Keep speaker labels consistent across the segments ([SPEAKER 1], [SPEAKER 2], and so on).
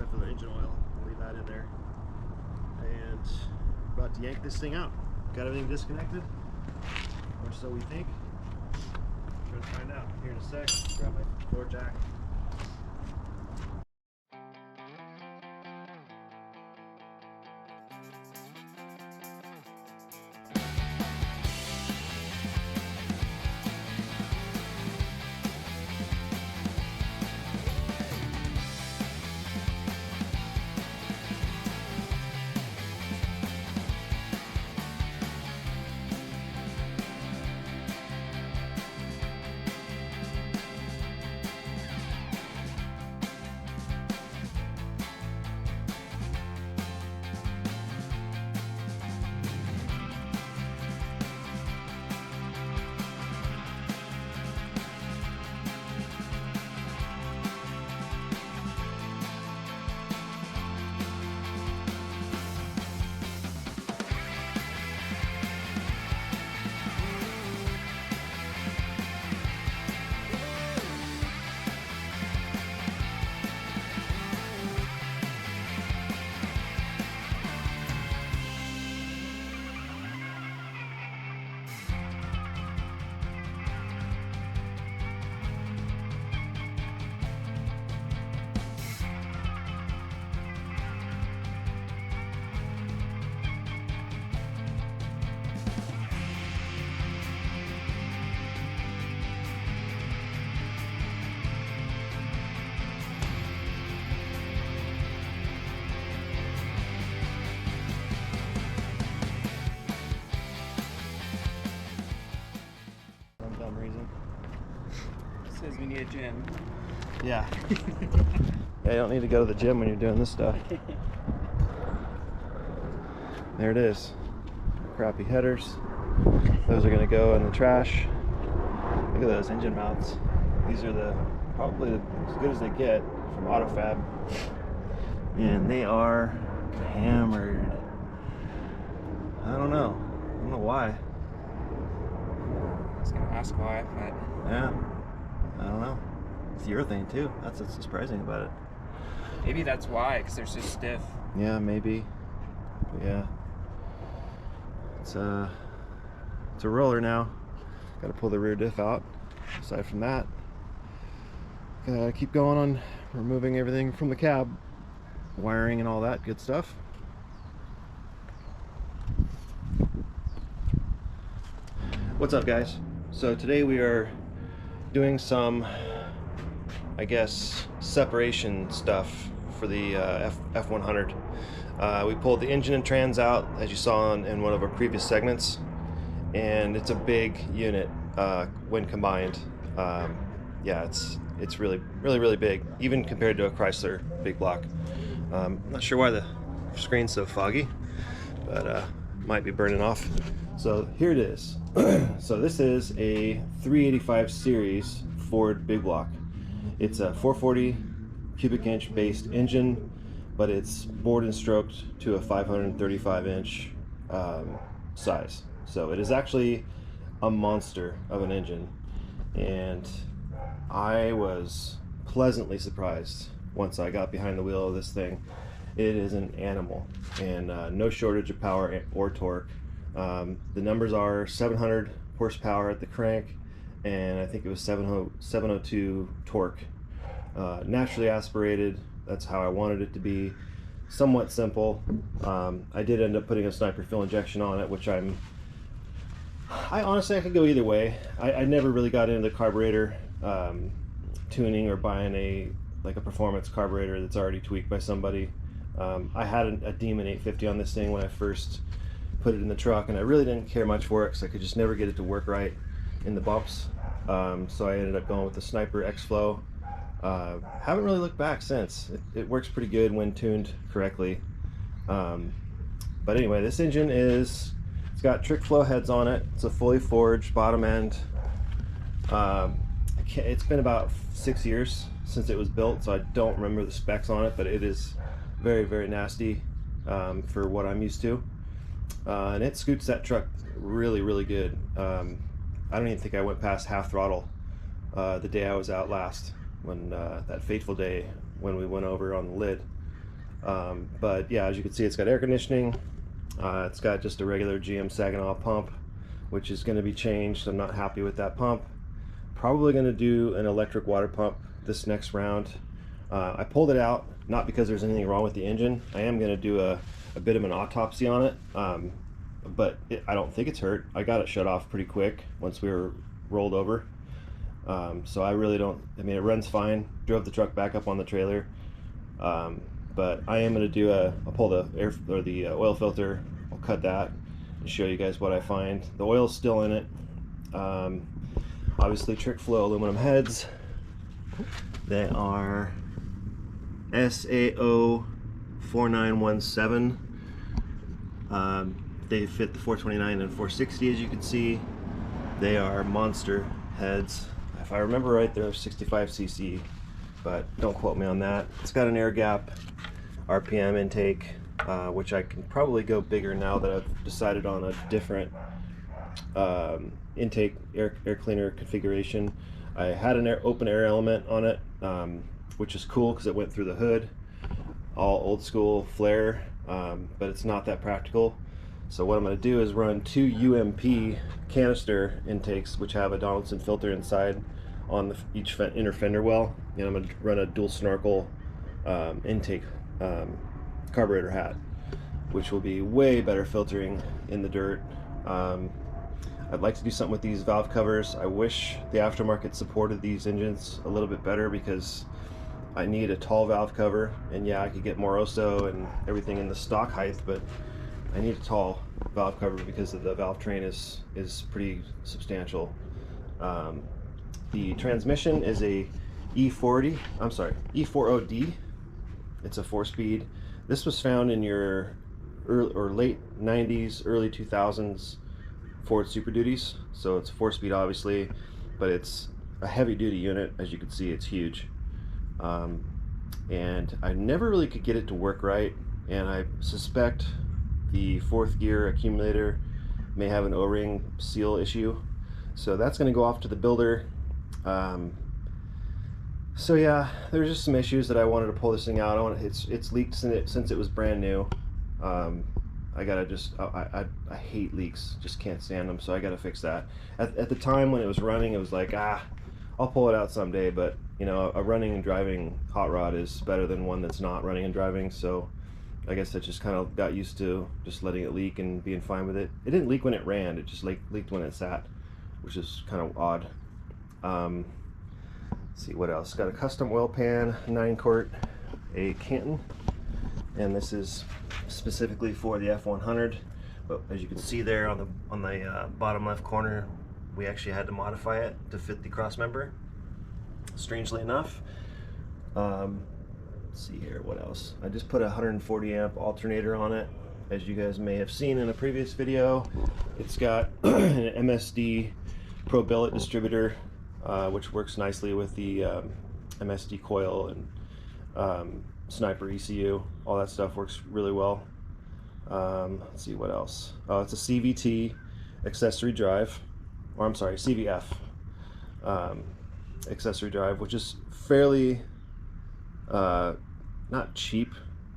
[SPEAKER 1] except for the engine oil. I'll leave that in there. And about to yank this thing out. Got everything disconnected, or so we think. We're gonna find out here in a sec. Grab my floor jack.
[SPEAKER 2] Says we need a gym.
[SPEAKER 1] Yeah. Yeah, you don't need to go to the gym when you're doing this stuff. There it is. Crappy headers. Those are going to go in the trash. Look at those engine mounts. These are probably as good as they get from AutoFab. And they are hammered. I don't know why.
[SPEAKER 2] I was gonna ask why, but
[SPEAKER 1] Yeah. I don't know. It's urethane too. That's what's surprising about it.
[SPEAKER 2] maybe that's why, because they're so stiff.
[SPEAKER 1] Yeah, maybe. But yeah. It's a roller now. Got to pull the rear diff out. Aside from that, gotta keep going on removing everything from the cab, wiring and all that good stuff. What's up, guys? So today we are doing some, I guess, separation stuff for the F100. We pulled the engine and trans out, as you saw in one of our previous segments, and it's a big unit when combined. Yeah, it's really big, even compared to a Chrysler big block. I'm not sure why the screen's so foggy, but might be burning off. So here it is. So this is a 385 series Ford big block. It's a 440 cubic inch based engine, but it's bored and stroked to a 535 inch size. So it is actually a monster of an engine, and I was pleasantly surprised once I got behind the wheel of this thing. It is an animal, and no shortage of power or torque. The numbers are 700 horsepower at the crank, and I think it was 702 torque. Naturally aspirated, that's how I wanted it to be. Somewhat simple. I did end up putting a sniper fuel injection on it, which I honestly, I could go either way. I never really got into the carburetor tuning or buying a performance carburetor that's already tweaked by somebody. I had a Demon 850 on this thing when I first put it in the truck, and I really didn't care much for it because I could just never get it to work right in the bumps. So I ended up going with the Sniper X-Flow. Haven't really looked back since. It works pretty good when tuned correctly. But anyway, this engine it's got trick flow heads on it. It's a fully forged bottom end. It's been about 6 years since it was built, so I don't remember the specs on it, but it is very nasty for what I'm used to. And it scoots that truck really good. I don't even think I went past half throttle the day I was out last, when that fateful day when we went over on the lid. But yeah, as you can see, it's got air conditioning. It's got just a regular GM Saginaw pump, which is going to be changed. I'm not happy with that pump. Probably going to do an electric water pump this next round. I pulled it out, not because there's anything wrong with the engine. I am going to do a bit of an autopsy on it, but I don't think it's hurt. I got it shut off pretty quick once we were rolled over. So I really don't, I mean, it runs fine. Drove the truck back up on the trailer. But I am going to do I'll pull the air or the oil filter. I'll cut that and show you guys what I find. The oil's still in it. Obviously trick flow aluminum heads. They are SAO 4917. They fit the 429 and 460, as you can see. They are monster heads. If I remember right, they're 65cc, but don't quote me on that. It's got an air gap RPM intake, which I can probably go bigger now that I've decided on a different intake air cleaner configuration. I had an open air element on it, which is cool because it went through the hood, all old school flare, but it's not that practical. So what I'm going to do is run 2 UMP canister intakes, which have a Donaldson filter inside on each inner fender well, and I'm going to run a dual snorkel intake carburetor hat, which will be way better filtering in the dirt. I'd like to do something with these valve covers. I wish the aftermarket supported these engines a little bit better, because I need a tall valve cover, and yeah, I could get Moroso and everything in the stock height, but I need a tall valve cover because the valve train is pretty substantial. The transmission is a E40D. It's a 4-speed. This was found in your late 90s, early 2000s Ford Super Duties. So it's 4-speed, obviously, but it's a heavy-duty unit. As you can see, it's huge. And I never really could get it to work right, and I suspect the 4th gear accumulator may have an O-ring seal issue. So that's going to go off to the builder. So yeah, there's just some issues that I wanted to pull this thing out. It's leaked since it was brand new. I gotta I hate leaks, just can't stand them, so I gotta fix that. At the time when it was running, it was like, I'll pull it out someday, but you know, a running and driving hot rod is better than one that's not running and driving, so I guess I just kind of got used to just letting it leak and being fine with it. It didn't leak when it ran, it just leaked when it sat, which is kind of odd. Let's see what else. Got a custom oil pan, 9-quart, a Canton, and this is specifically for the F100. But as you can see there on the bottom left corner, we actually had to modify it to fit the cross member, strangely enough. Let's see here, what else? I just put a 140 amp alternator on it, as you guys may have seen in a previous video. It's got an MSD Pro Billet distributor, which works nicely with the MSD coil and Sniper ECU. All that stuff works really well. Let's see what else. Oh, it's a CVT accessory drive, or I'm sorry, CVF accessory drive, which is fairly not cheap,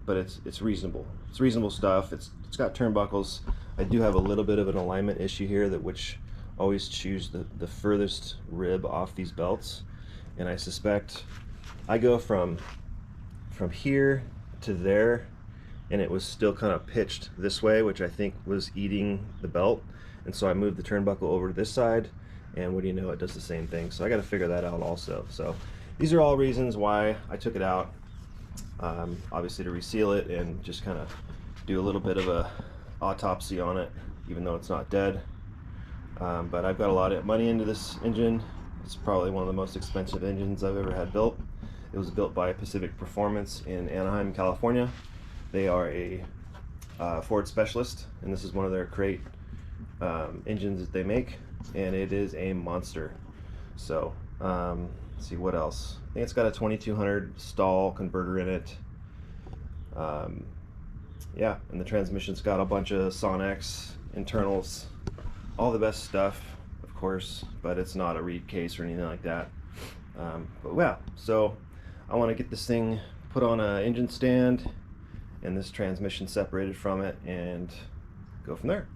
[SPEAKER 1] but it's reasonable. It's reasonable stuff. It's got turnbuckles. I do have a little bit of an alignment issue here, which always choose the furthest rib off these belts, and I suspect I go from here to there, and it was still kind of pitched this way, which I think was eating the belt, and so I moved the turnbuckle over to this side, and what do you know, it does the same thing. So I got to figure that out also. So these are all reasons why I took it out, obviously to reseal it and just kind of do a little bit of a autopsy on it, even though it's not dead. But I've got a lot of money into this engine. It's probably one of the most expensive engines I've ever had built. It was built by Pacific Performance in Anaheim, California. They are a Ford specialist, and this is one of their crate engines that they make, and it is a monster. So let's see what else. I think it's got a 2200 stall converter in it. Yeah, and the transmission's got a bunch of Sonex internals, all the best stuff, of course, but it's not a reed case or anything like that. But yeah, so I want to get this thing put on an engine stand and this transmission separated from it, and go from there.